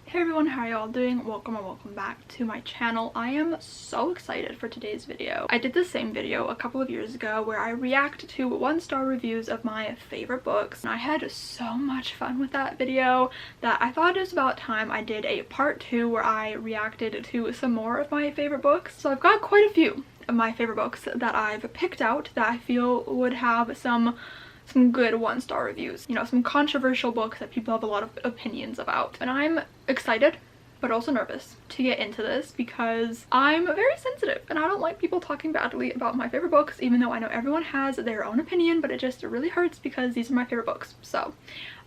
Hey everyone, how are y'all doing? Welcome or welcome back to my channel. I am so excited for today's video. I did the same video a couple of years ago where I react to 1-star reviews of my favorite books, and I had so much fun with that video that I thought it was about time I did a part 2 where I reacted to some more of my favorite books. So I've got quite a few of my favorite books that I've picked out that I feel would have some good 1-star reviews, you know, some controversial books that people have a lot of opinions about. And I'm excited but also nervous to get into this because I'm very sensitive and I don't like people talking badly about my favorite books, even though I know everyone has their own opinion, but it just really hurts because these are my favorite books. So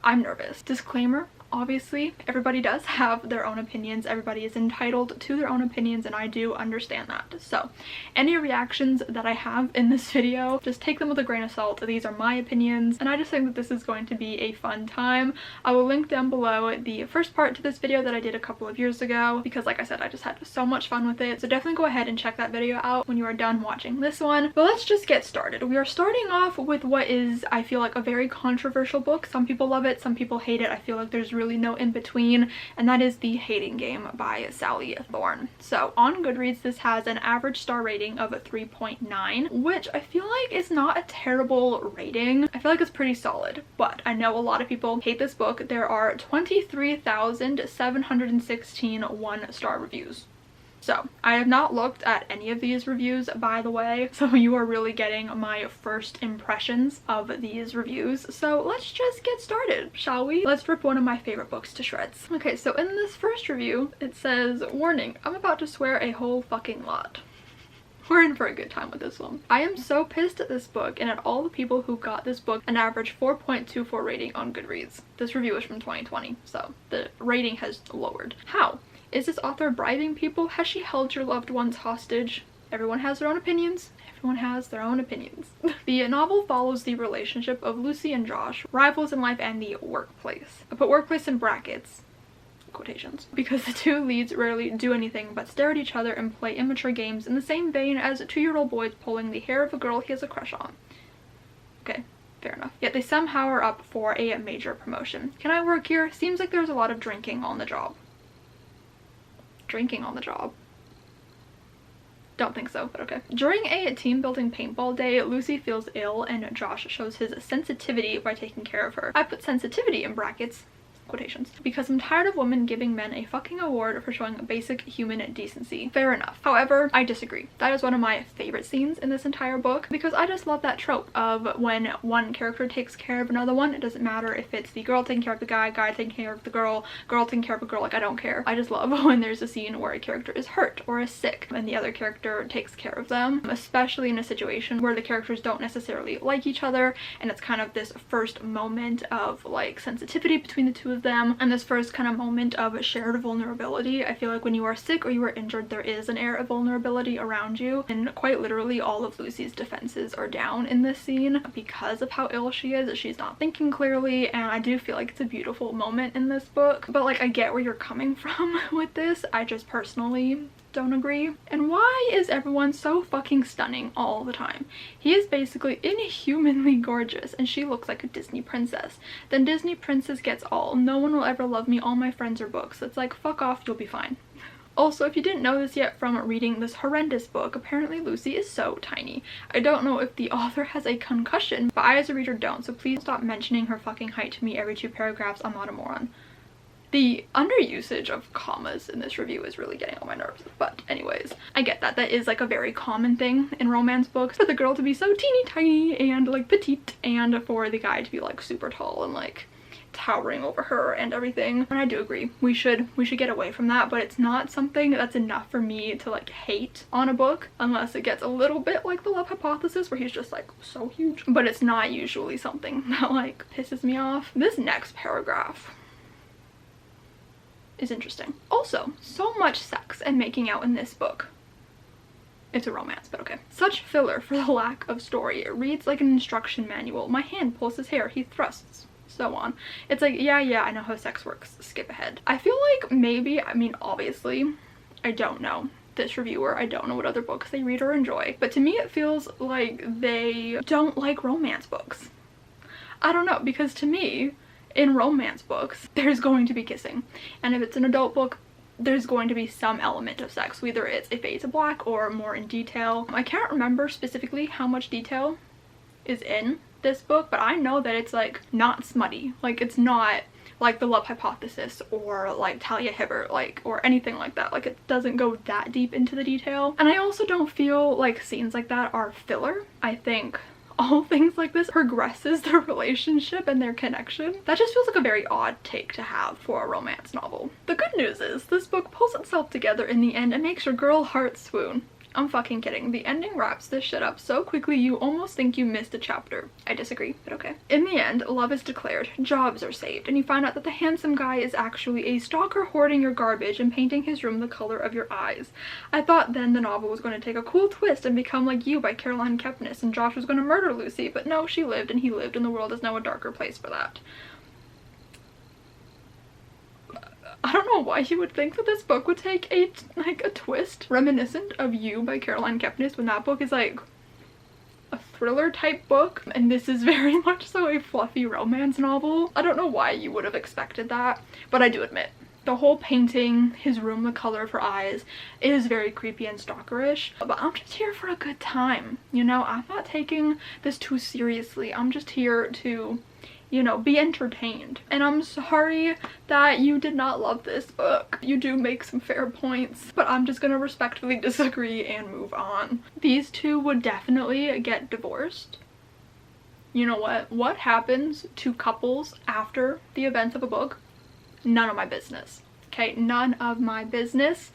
I'm nervous. Disclaimer, obviously everybody does have their own opinions, everybody is entitled to their own opinions, and I do understand that. So any reactions that I have in this video, just take them with a grain of salt. These are my opinions and I just think that this is going to be a fun time. I will link down below the first part to this video that I did a couple of years ago because, like I said, I just had so much fun with it. So definitely go ahead and check that video out when you are done watching this one. But let's just get started. We are starting off with what is, I feel like, a very controversial book. Some people love it, some people hate it. I feel like there's really no in between, and that is The Hating Game by Sally Thorne. So on Goodreads this has an average star rating of a 3.9, which I feel like is not a terrible rating. I feel like it's pretty solid, but I know a lot of people hate this book. There are 23,716 1-star reviews. So I have not looked at any of these reviews, by the way, so you are really getting my first impressions of these reviews. So let's just get started, shall we? Let's rip one of my favorite books to shreds. Okay, so in this first review it says, "Warning, I'm about to swear a whole fucking lot." We're in for a good time with this one. I am so pissed at this book and at all the people who got this book an average 4.24 rating on Goodreads. This review is from 2020, so the rating has lowered. How? Is this author bribing people? Has she held your loved ones hostage? Everyone has their own opinions. Everyone has their own opinions. The novel follows the relationship of Lucy and Josh, rivals in life and the workplace. I put workplace in brackets, quotations, because the two leads rarely do anything but stare at each other and play immature games in the same vein as 2-year-old boys pulling the hair of a girl he has a crush on. Okay. Fair enough. Yet they somehow are up for a major promotion. Can I work here? Seems like there's a lot of drinking on the job. Drinking on the job? Don't think so, but okay. During a team building paintball day, Lucy feels ill and Josh shows his sensitivity by taking care of her. I put sensitivity in brackets, quotations, because I'm tired of women giving men a fucking award for showing basic human decency. Fair enough. However, I disagree. That is one of my favorite scenes in this entire book because I just love that trope of when one character takes care of another one. It doesn't matter if it's the girl taking care of the guy, guy taking care of the girl, girl taking care of a girl, like I don't care. I just love when there's a scene where a character is hurt or is sick and the other character takes care of them, especially in a situation where the characters don't necessarily like each other and it's kind of this first moment of like sensitivity between the two of them and this first kind of moment of shared vulnerability. I feel like when you are sick or you are injured, there is an air of vulnerability around you, and quite literally all of Lucy's defenses are down in this scene because of how ill she is. She's not thinking clearly, and I do feel like it's a beautiful moment in this book. But like, I get where you're coming from with this. I just personally don't agree. And why is everyone so fucking stunning all the time? He is basically inhumanly gorgeous and she looks like a Disney princess. Then Disney princess gets all. No one will ever love me. All my friends are books. It's like, fuck off, you'll be fine. Also, if you didn't know this yet from reading this horrendous book, apparently Lucy is so tiny. I don't know if the author has a concussion, but I as a reader don't, so please stop mentioning her fucking height to me every 2 paragraphs. I'm not a moron. The underusage of commas in this review is really getting on my nerves. But anyways, I get that. That is like a very common thing in romance books for the girl to be so teeny tiny and like petite and for the guy to be like super tall and like towering over her and everything. And I do agree. We should get away from that, but it's not something that's enough for me to like hate on a book unless it gets a little bit like The Love Hypothesis where he's just like so huge. But it's not usually something that like pisses me off. This next paragraph is interesting. Also, so much sex and making out in this book. It's a romance, but okay. Such filler for the lack of story. It reads like an instruction manual. My hand pulls his hair, he thrusts, so on. It's like, yeah, I know how sex works. Skip ahead. I feel like maybe, I mean, obviously, I don't know this reviewer. I don't know what other books they read or enjoy, but to me it feels like they don't like romance books. I don't know, because to me, In romance books, there's going to be kissing. And if it's an adult book, there's going to be some element of sex, whether it's a fade to black or more in detail. I can't remember specifically how much detail is in this book, but I know that it's like not smutty. Like it's not like The Love Hypothesis or like Talia Hibbert, like, or anything like that. Like it doesn't go that deep into the detail. And I also don't feel like scenes like that are filler. I think all things like this progresses their relationship and their connection. That just feels like a very odd take to have for a romance novel. The good news is this book pulls itself together in the end and makes your girl heart swoon. I'm fucking kidding. The ending wraps this shit up so quickly you almost think you missed a chapter. I disagree, but okay. In the end, love is declared, jobs are saved, and you find out that the handsome guy is actually a stalker hoarding your garbage and painting his room the color of your eyes. I thought then the novel was going to take a cool twist and become like You by Caroline Kepnes, and Josh was going to murder Lucy, but no, she lived and he lived, and the world is now a darker place for that. I don't know why you would think that this book would take a twist reminiscent of You by Caroline Kepnes when that book is like a thriller type book and this is very much so a fluffy romance novel. I don't know why you would have expected that, but I do admit the whole painting his room the color of her eyes is very creepy and stalkerish, but I'm just here for a good time, you know? I'm not taking this too seriously. I'm just here to, you know, be entertained. And I'm sorry that you did not love this book. You do make some fair points, but I'm just gonna respectfully disagree and move on. These two would definitely get divorced. You know what? What happens to couples after the events of a book? None of my business. Okay, none of my business.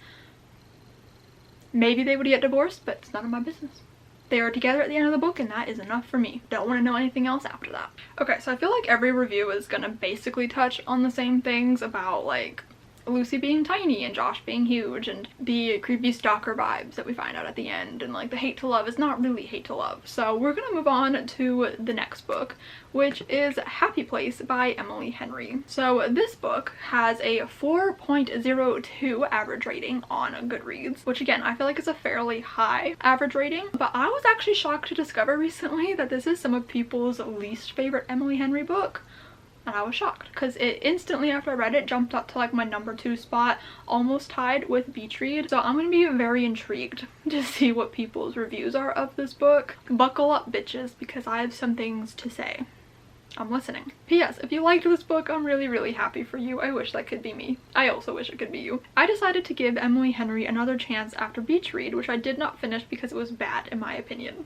Maybe they would get divorced, but it's none of my business. They are together at the end of the book and that is enough for me. Don't want to know anything else after that. Okay, so I feel like every review is gonna basically touch on the same things about like Lucy being tiny and Josh being huge and the creepy stalker vibes that we find out at the end, and like the hate to love is not really hate to love. So we're gonna move on to the next book, which is Happy Place by Emily Henry. So this book has a 4.02 average rating on Goodreads, which again I feel like is a fairly high average rating, but I was actually shocked to discover recently that this is some of people's least favorite Emily Henry book. And I was shocked because it instantly after I read it jumped up to like my #2 spot, almost tied with Beach Read. So I'm gonna be very intrigued to see what people's reviews are of this book. Buckle up bitches, because I have some things to say. I'm listening. P.S. if you liked this book, I'm really happy for you. I wish that could be me. I also wish it could be you. I decided to give Emily Henry another chance after Beach Read, which I did not finish because it was bad in my opinion.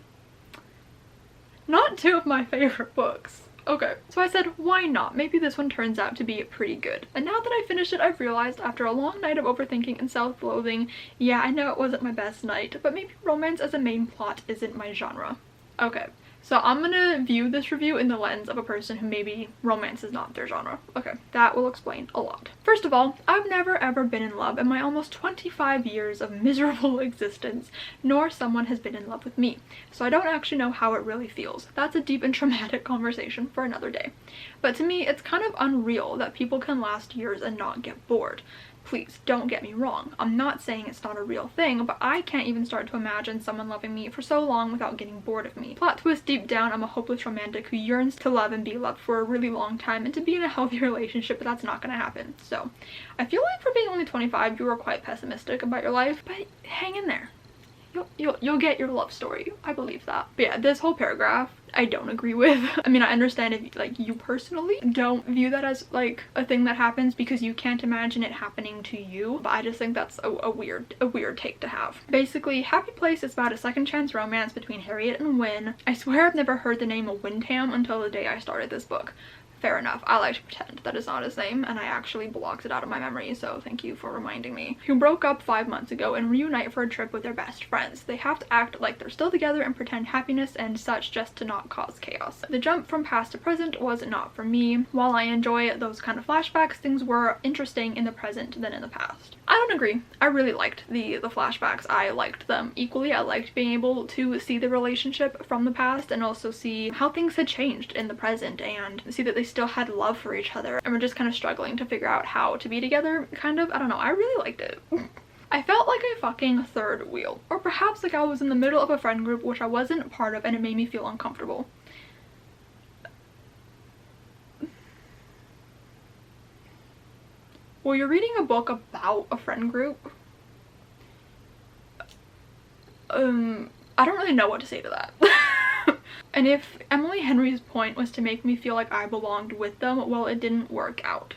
Not two of my favorite books. Okay, so I said, why not? Maybe this one turns out to be pretty good. And now that I finished it, I've realized after a long night of overthinking and self-loathing, yeah, I know it wasn't my best night, but maybe romance as a main plot isn't my genre. Okay, so I'm gonna view this review in the lens of a person who maybe romance is not their genre. Okay, that will explain a lot. First of all, I've never ever been in love in my almost 25 years of miserable existence, nor someone has been in love with me, so I don't actually know how it really feels. That's a deep and traumatic conversation for another day. But to me, it's kind of unreal that people can last years and not get bored. Please don't get me wrong, I'm not saying it's not a real thing, but I can't even start to imagine someone loving me for so long without getting bored of me. Plot twist, deep down I'm a hopeless romantic who yearns to love and be loved for a really long time and to be in a healthy relationship, but that's not gonna happen. So I feel like for being only 25 you are quite pessimistic about your life, but hang in there. You'll get your love story. I believe that. But yeah, this whole paragraph I don't agree with. I mean, I understand if like you personally don't view that as like a thing that happens because you can't imagine it happening to you, but I just think that's a weird take to have. Basically, Happy Place is about a second chance romance between Harriet and Wynne. I swear I've never heard the name of Windham until the day I started this book. Fair enough, I like to pretend that is not his name, and I actually blocked it out of my memory, so thank you for reminding me. Who broke up 5 months ago and reunite for a trip with their best friends. They have to act like they're still together and pretend happiness and such just to not cause chaos. The jump from past to present was not for me. While I enjoy those kind of flashbacks, things were interesting in the present than in the past. I don't agree. I really liked the flashbacks. I liked them equally. I liked being able to see the relationship from the past and also see how things had changed in the present and see that they still had love for each other and were just kind of struggling to figure out how to be together, kind of. I don't know, I really liked it. I felt like a fucking third wheel, or perhaps like I was in the middle of a friend group which I wasn't part of and it made me feel uncomfortable. Well, you're reading a book about a friend group. I don't really know what to say to that. And if Emily Henry's point was to make me feel like I belonged with them, well, it didn't work out.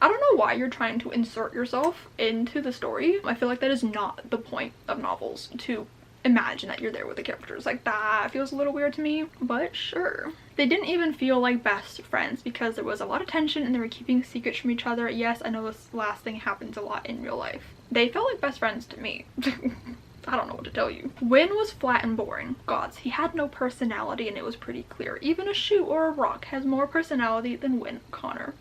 I don't know why you're trying to insert yourself into the story. I feel like that is not the point of novels, to imagine that you're there with the characters. Like, that feels a little weird to me, but sure. They didn't even feel like best friends because there was a lot of tension and they were keeping secrets from each other. Yes, I know this last thing happens a lot in real life. They felt like best friends to me. I don't know what to tell you. Wynne was flat and boring. Gods, he had no personality and it was pretty clear. Even a shoe or a rock has more personality than Wynne Connor.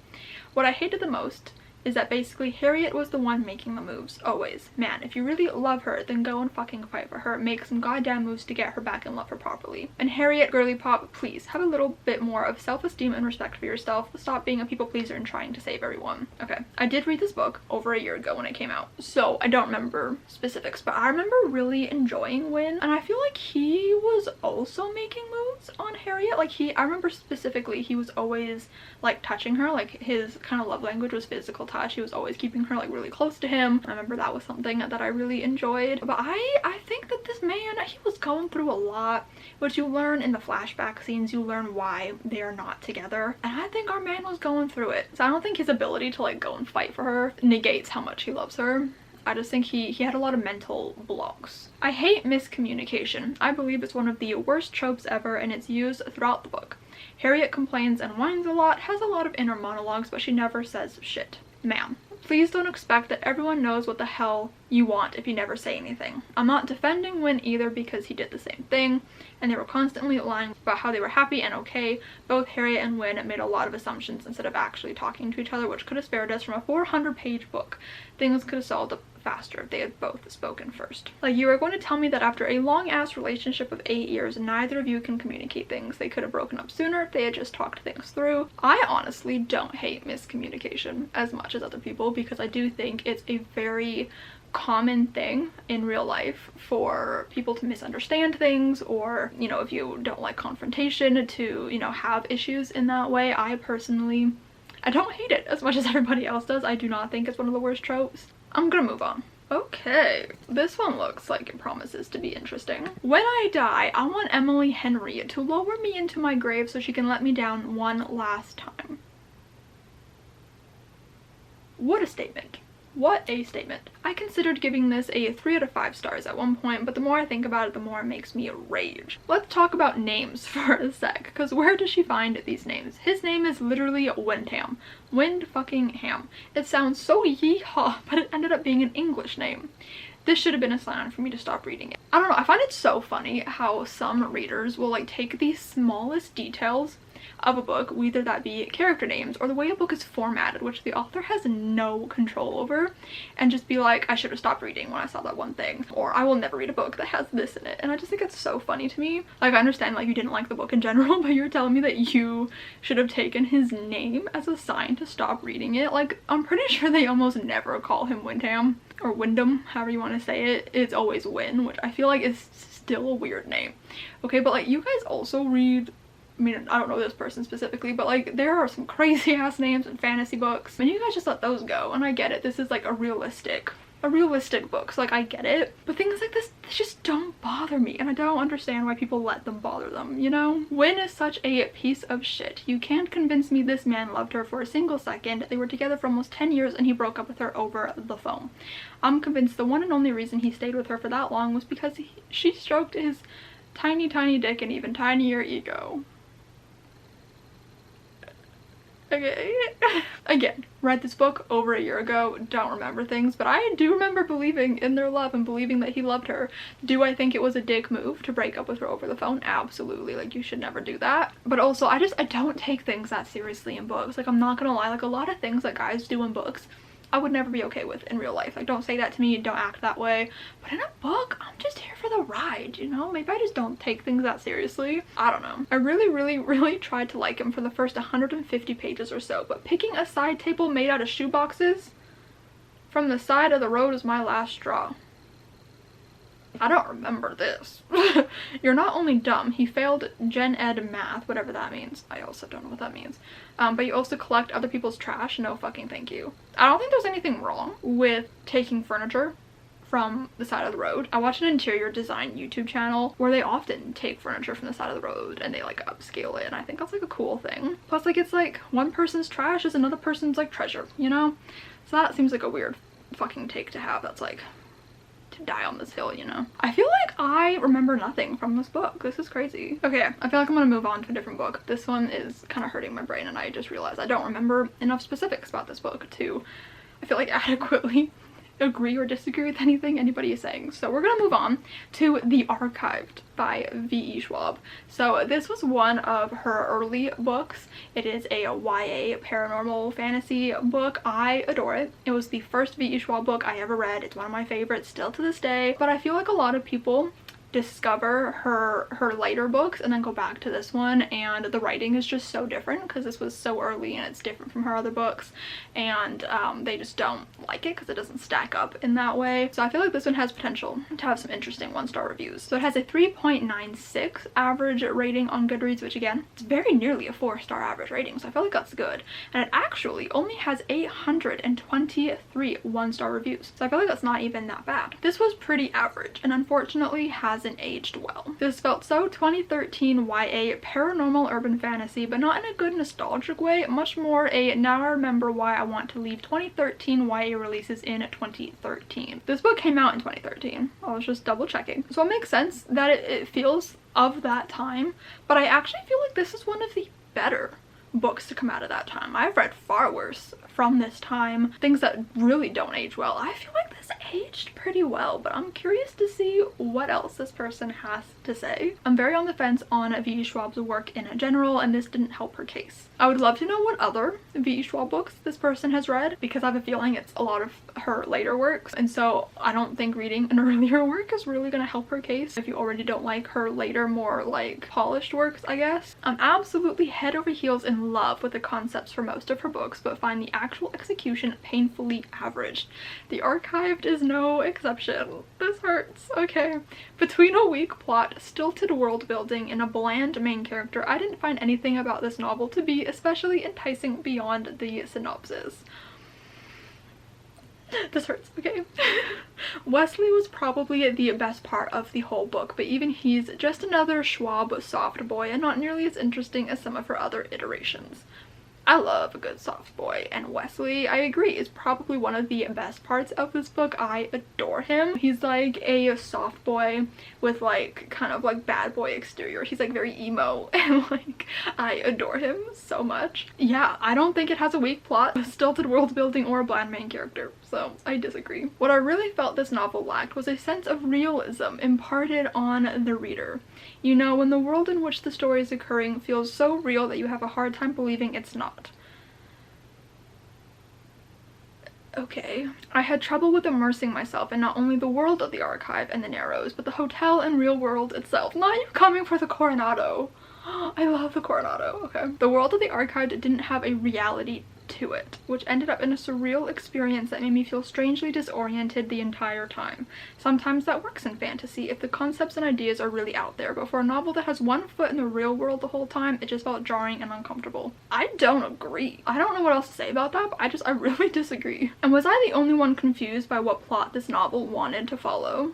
What I hated the most is that basically Harriet was the one making the moves, always. Man, if you really love her, then go and fucking fight for her. Make some goddamn moves to get her back and love her properly. And Harriet, girly pop, please have a little bit more of self-esteem and respect for yourself. Stop being a people pleaser and trying to save everyone. Okay, I did read this book over a year ago when it came out, so I don't remember specifics, but I remember really enjoying Wynne, and I feel like he was also making moves on Harriet. Like, I remember specifically he was always like touching her, like his kind of love language was physical touch. He was always keeping her like really close to him. I remember that was something that I really enjoyed. But I think that this man, he was going through a lot, which you learn in the flashback scenes. You learn why they are not together, and I think our man was going through it. So I don't think his ability to like go and fight for her negates how much he loves her. I just think he had a lot of mental blocks. I hate miscommunication. I believe it's one of the worst tropes ever, and it's used throughout the book. Harriet complains and whines a lot, has a lot of inner monologues, but she never says shit. Ma'am, please don't expect that everyone knows what the hell you want if you never say anything. I'm not defending Wynne either because he did the same thing, and they were constantly lying about how they were happy and okay. Both Harriet and Wynne made a lot of assumptions instead of actually talking to each other, which could have spared us from a 400-page book. Things could have solved up faster if they had both spoken first. Like, you are going to tell me that after a long-ass relationship of 8 years, neither of you can communicate things. They could have broken up sooner if they had just talked things through. I honestly don't hate miscommunication as much as other people, because I do think it's a very common thing in real life for people to misunderstand things, or, you know, if you don't like confrontation, to, you know, have issues in that way. I don't hate it as much as everybody else does. I do not think it's one of the worst tropes. I'm gonna move on. Okay, this one looks like it promises to be interesting. When I die, I want Emily Henry to lower me into my grave so she can let me down one last time. What a statement. What a statement. I considered giving this a 3 out of 5 stars at one point, but the more I think about it, the more it makes me rage. Let's talk about names for a sec, because where does she find these names? His name is literally Windham. Wind fucking ham. It sounds so yeehaw, but it ended up being an English name. This should have been a sign for me to stop reading it. I don't know, I find it so funny how some readers will like take the smallest details of a book, whether that be character names or the way a book is formatted, which the author has no control over, and just be like, I should have stopped reading when I saw that one thing, or I will never read a book that has this in it. And I just think it's so funny to me. Like, I understand like you didn't like the book in general, but you're telling me that you should have taken his name as a sign to stop reading it. Like, I'm pretty sure they almost never call him Windham or Wyndham, however you want to say it. It's always Wynne, which I feel like is still a weird name. Okay, but like, you guys also read, I mean, I don't know this person specifically, but like, there are some crazy ass names in fantasy books, and you guys just let those go. And I get it, this is like a realistic book, so like I get it, but things like this, they just don't bother me, and I don't understand why people let them bother them, you know? Wynne is such a piece of shit. You can't convince me this man loved her for a single second. They were together for almost 10 years and he broke up with her over the phone. I'm convinced the one and only reason he stayed with her for that long was because she stroked his tiny dick and even tinier ego. Okay. Again, read this book over a year ago, don't remember things, but I do remember believing in their love and believing that he loved her. Do I think it was a dick move to break up with her over the phone? Absolutely. Like, you should never do that. But also, I don't take things that seriously in books. Like, I'm not gonna lie, like, a lot of things that guys do in books, I would never be okay with in real life. Like, don't say that to me, don't act that way. But in a book, I'm just here for the ride, you know? Maybe I just don't take things that seriously. I don't know. I really tried to like him for the first 150 pages or so, but picking a side table made out of shoeboxes from the side of the road is my last straw. I don't remember this. You're not only dumb, he failed Gen Ed math, whatever that means. I also don't know what that means. But you also collect other people's trash. No fucking thank you. I don't think there's anything wrong with taking furniture from the side of the road. I watch an interior design YouTube channel where they often take furniture from the side of the road and they like upscale it, and I think that's like a cool thing. Plus, like, it's like one person's trash is another person's like treasure, you know? So that seems like a weird fucking take to have. That's like to die on this hill, you know? I feel like I remember nothing from this book. This is crazy. Okay, I feel like I'm gonna move on to a different book. This one is kind of hurting my brain, and I just realized I don't remember enough specifics about this book to, I feel like, adequately agree or disagree with anything anybody is saying. So we're gonna move on to The Archived by V.E. Schwab. So this was one of her early books. It is a YA paranormal fantasy book. I adore it. It was the first V.E. Schwab book I ever read. It's one of my favorites still to this day, but I feel like a lot of people discover her later books and then go back to this one, and the writing is just so different because this was so early and it's different from her other books, and they just don't like it because it doesn't stack up in that way. So I feel like this one has potential to have some interesting 1-star reviews. So it has a 3.96 average rating on Goodreads, which again, it's very nearly a 4-star average rating, so I feel like that's good. And it actually only has 823 1-star reviews, so I feel like that's not even that bad. This was pretty average and unfortunately hasn't aged well. This felt so 2013 YA paranormal urban fantasy, but not in a good nostalgic way, much more a now I remember why I want to leave 2013 YA releases in 2013. This book came out in 2013. I was just double checking. So it makes sense that it feels of that time, but I actually feel like this is one of the better books to come out of that time. I've read far worse from this time, things that really don't age well. I feel like this aged pretty well, but I'm curious to see what else this person has to say. I'm very on the fence on V.E. Schwab's work in general, and this didn't help her case. I would love to know what other V.E. Schwab books this person has read, because I have a feeling it's a lot of her later works, and so I don't think reading an earlier work is really gonna help her case if you already don't like her later, more like polished works, I guess. I'm absolutely head over heels in love with the concepts for most of her books, but find the actual execution painfully average. The Archived is no exception. This hurts. Okay. Between a weak plot, stilted world building, and a bland main character, I didn't find anything about this novel to be especially enticing beyond the synopsis. This hurts. Okay. Wesley was probably the best part of the whole book, but even he's just another Schwab soft boy and not nearly as interesting as some of her other iterations. I love a good soft boy, and Wesley, I agree, is probably one of the best parts of this book. I adore him. He's like a soft boy with like kind of like bad boy exterior. He's like very emo, and like I adore him so much. Yeah, I don't think it has a weak plot, a stilted world building, or a bland main character, so I disagree. What I really felt this novel lacked was a sense of realism imparted on the reader. You know, when the world in which the story is occurring feels so real that you have a hard time believing it's not. Okay. I had trouble with immersing myself in not only the world of the Archive and the Narrows, but the hotel and real world itself. Not you coming for the Coronado. I love the Coronado. Okay. The world of the Archive didn't have a reality to it, which ended up in a surreal experience that made me feel strangely disoriented the entire time. Sometimes that works in fantasy if the concepts and ideas are really out there, but for a novel that has one foot in the real world the whole time, it just felt jarring and uncomfortable. I don't agree. I don't know what else to say about that, but I really disagree. And was I the only one confused by what plot this novel wanted to follow?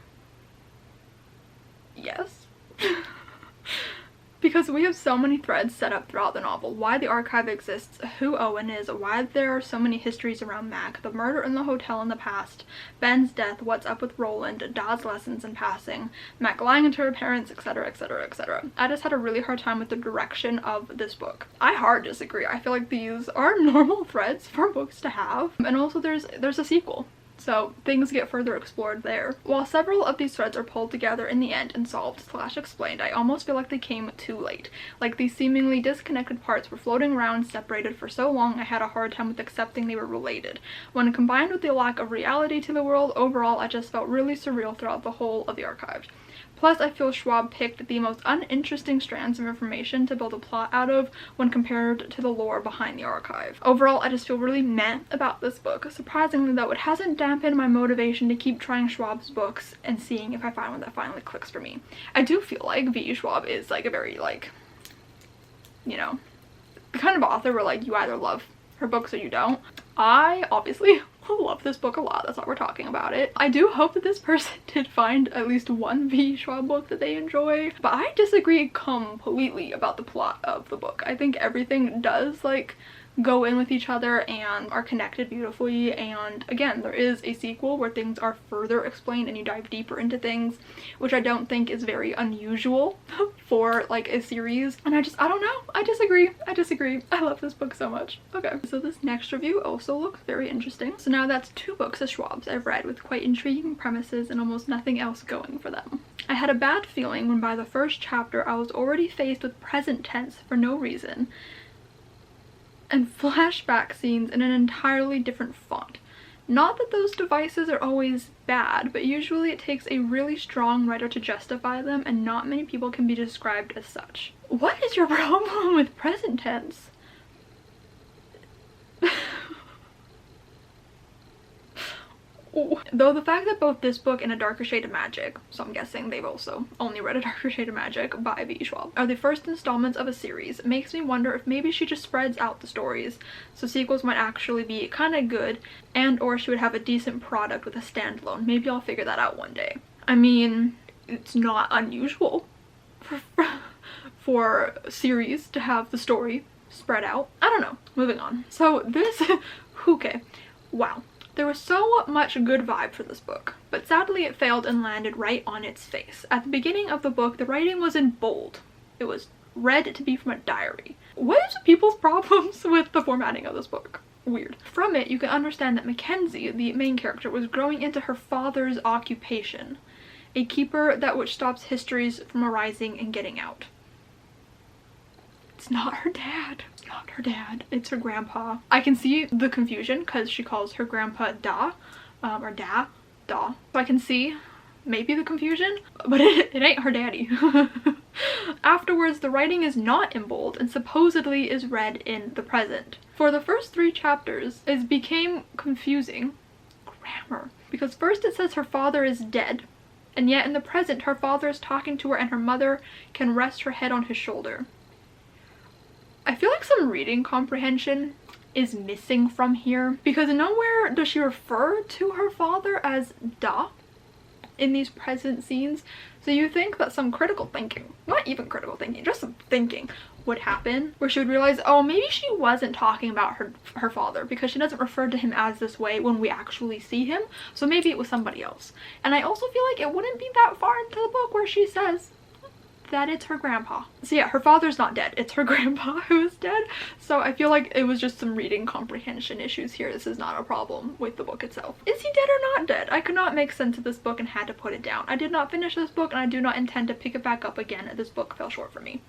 Yes. Because we have so many threads set up throughout the novel. Why the Archive exists, who Owen is, why there are so many histories around Mac, the murder in the hotel in the past, Ben's death, what's up with Roland, Dodd's lessons in passing, Mac lying to her parents, etc, etc, etc. I just had a really hard time with the direction of this book. I hard disagree. I feel like these are normal threads for books to have. And also there's a sequel, so things get further explored there. While several of these threads are pulled together in the end and solved / explained, I almost feel like they came too late. Like these seemingly disconnected parts were floating around separated for so long I had a hard time with accepting they were related. When combined with the lack of reality to the world, overall I just felt really surreal throughout the whole of the Archived. Plus, I feel Schwab picked the most uninteresting strands of information to build a plot out of when compared to the lore behind the archive. Overall, I just feel really meh about this book. Surprisingly though, it hasn't dampened my motivation to keep trying Schwab's books and seeing if I find one that finally clicks for me. I do feel like V. Schwab is like a very, like, you know, the kind of author where like you either love her books or you don't. I obviously love this book a lot, that's why we're talking about it. I do hope that this person did find at least one V. Schwab book that they enjoy, but I disagree completely about the plot of the book. I think everything does like go in with each other and are connected beautifully, and again, there is a sequel where things are further explained and you dive deeper into things, which I don't think is very unusual for like a series. And I don't know, I disagree. I love this book so much. Okay, so this next review also looks very interesting. So now that's 2 books of Schwab's I've read with quite intriguing premises and almost nothing else going for them. I had a bad feeling when by the first chapter I was already faced with present tense for no reason and flashback scenes in an entirely different font. Not that those devices are always bad, but usually it takes a really strong writer to justify them, and not many people can be described as such. What is your problem with present tense? Though the fact that both this book and A Darker Shade of Magic, so I'm guessing they've also only read A Darker Shade of Magic by V. Schwab, are the first installments of a series, makes me wonder if maybe she just spreads out the stories, so sequels might actually be kind of good, and or she would have a decent product with a standalone. Maybe I'll figure that out one day. I mean, it's not unusual for a series to have the story spread out. I don't know. Moving on. So this, okay, wow. There was so much good vibe for this book, but sadly it failed and landed right on its face. At the beginning of the book, the writing was in bold. It was read to be from a diary. What is people's problems with the formatting of this book? Weird. From it, you can understand that Mackenzie, the main character, was growing into her father's occupation, a keeper that which stops histories from arising and getting out. It's not her dad. It's not her dad. It's her grandpa. I can see the confusion because she calls her grandpa Da, or Da. So I can see maybe the confusion, but it ain't her daddy. Afterwards, the writing is not in bold and supposedly is read in the present. For the first 3 chapters, it became confusing. Grammar. Because first it says her father is dead, and yet in the present her father is talking to her and her mother can rest her head on his shoulder. I feel like some reading comprehension is missing from here, because nowhere does she refer to her father as Da in these present scenes. So you think that some critical thinking, not even critical thinking, just some thinking would happen where she would realize, oh, maybe she wasn't talking about her father because she doesn't refer to him as this way when we actually see him, so maybe it was somebody else. And I also feel like it wouldn't be that far into the book where she says that it's her grandpa. So yeah, her father's not dead, it's her grandpa who is dead. So I feel like it was just some reading comprehension issues here. This is not a problem with the book itself. Is he dead or not dead? I could not make sense of this book and had to put it down. I did not finish this book and I do not intend to pick it back up again. This book fell short for me.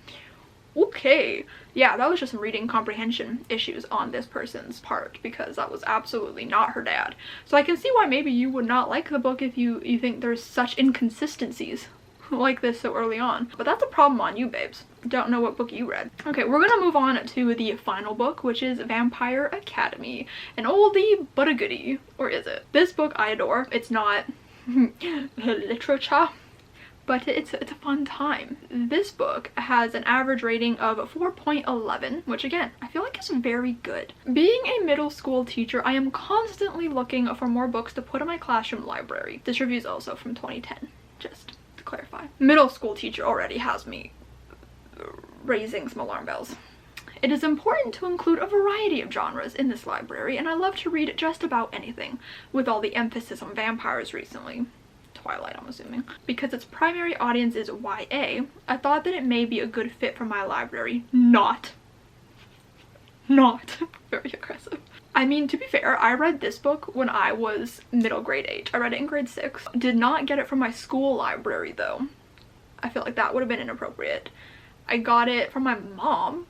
Okay, yeah, that was just some reading comprehension issues on this person's part, because that was absolutely not her dad. So I can see why maybe you would not like the book if you think there's such inconsistencies like this so early on. But that's a problem on you, babes. Don't know what book you read. Okay, we're gonna move on to the final book, which is Vampire Academy. An oldie but a goodie. Or is it? This book I adore. It's not literature, but it's a fun time. This book has an average rating of 4.11, which again, I feel like is very good. Being a middle school teacher, I am constantly looking for more books to put in my classroom library. This review is also from 2010, just to clarify. Middle school teacher already has me raising some alarm bells. It is important to include a variety of genres in this library, and I love to read just about anything, with all the emphasis on vampires recently. Twilight, I'm assuming. Because its primary audience is YA, I thought that it may be a good fit for my library. Not very aggressive. I mean, to be fair, I read this book when I was middle grade age. I read it in grade 6. Did not get it from my school library though. I feel like that would have been inappropriate. I got it from my mom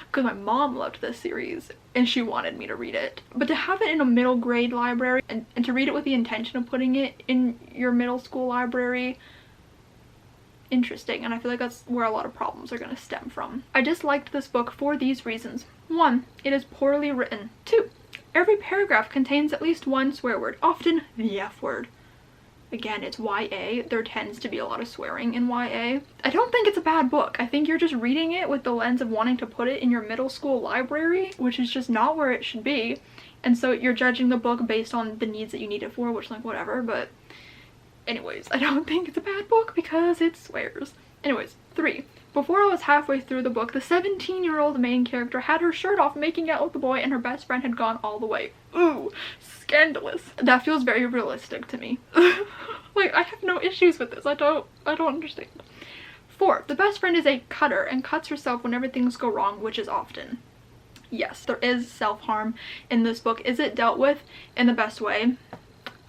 because my mom loved this series and she wanted me to read it. But to have it in a middle grade library and to read it with the intention of putting it in your middle school library, interesting, and I feel like that's where a lot of problems are going to stem from. I disliked this book for these reasons. 1. It is poorly written. 2. Every paragraph contains at least one swear word, often the F word. Again, it's YA. There tends to be a lot of swearing in YA. I don't think it's a bad book. I think you're just reading it with the lens of wanting to put it in your middle school library, which is just not where it should be. And so you're judging the book based on the needs that you need it for, which, like, whatever. But anyways, I don't think it's a bad book because it swears. Anyways, 3. Before I was halfway through the book, the 17-year-old main character had her shirt off making out with the boy, and her best friend had gone all the way. Ooh, scandalous. That feels very realistic to me. Like, I have no issues with this. I don't understand. 4. The best friend is a cutter and cuts herself whenever things go wrong, which is often. Yes, there is self-harm in this book. Is it dealt with in the best way?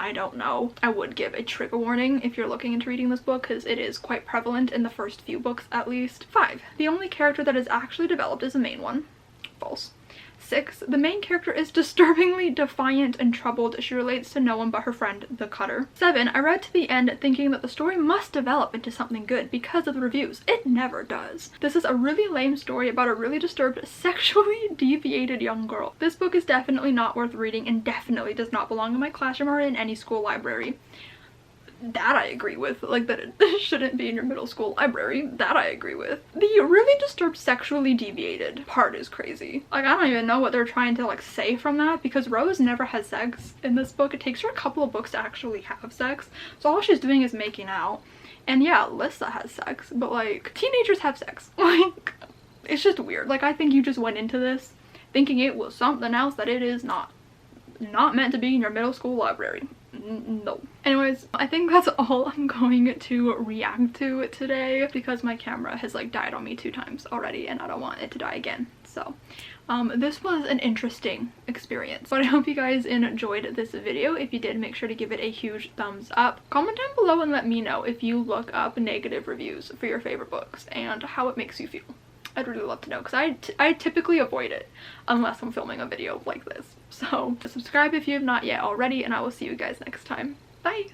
I don't know. I would give a trigger warning if you're looking into reading this book, because it is quite prevalent in the first few books at least. 5. The only character that is actually developed is the main one. False. 6. The main character is disturbingly defiant and troubled. She relates to no one but her friend, the cutter. 7. I read to the end thinking that the story must develop into something good because of the reviews. It never does. This is a really lame story about a really disturbed, sexually deviated young girl. This book is definitely not worth reading and definitely does not belong in my classroom or in any school library. That I agree with. Like, that it shouldn't be in your middle school library. That I agree with. The really disturbed, sexually deviated part is crazy. Like, I don't even know what they're trying to, like, say from that, because Rose never has sex in this book. It takes her a couple of books to actually have sex, so all she's doing is making out. And yeah, Lissa has sex, but, like, teenagers have sex. Like, it's just weird. Like, I think you just went into this thinking it was something else that it is not. Not meant to be in your middle school library. No. Anyways, I think that's all I'm going to react to today, because my camera has, like, died on me 2 times already and I don't want it to die again. So this was an interesting experience, but I hope you guys enjoyed this video. If you did, make sure to give it a huge thumbs up. Comment down below and let me know if you look up negative reviews for your favorite books and how it makes you feel. I'd really love to know, because I typically avoid it unless I'm filming a video like this. So subscribe if you have not yet already, and I will see you guys next time. Bye!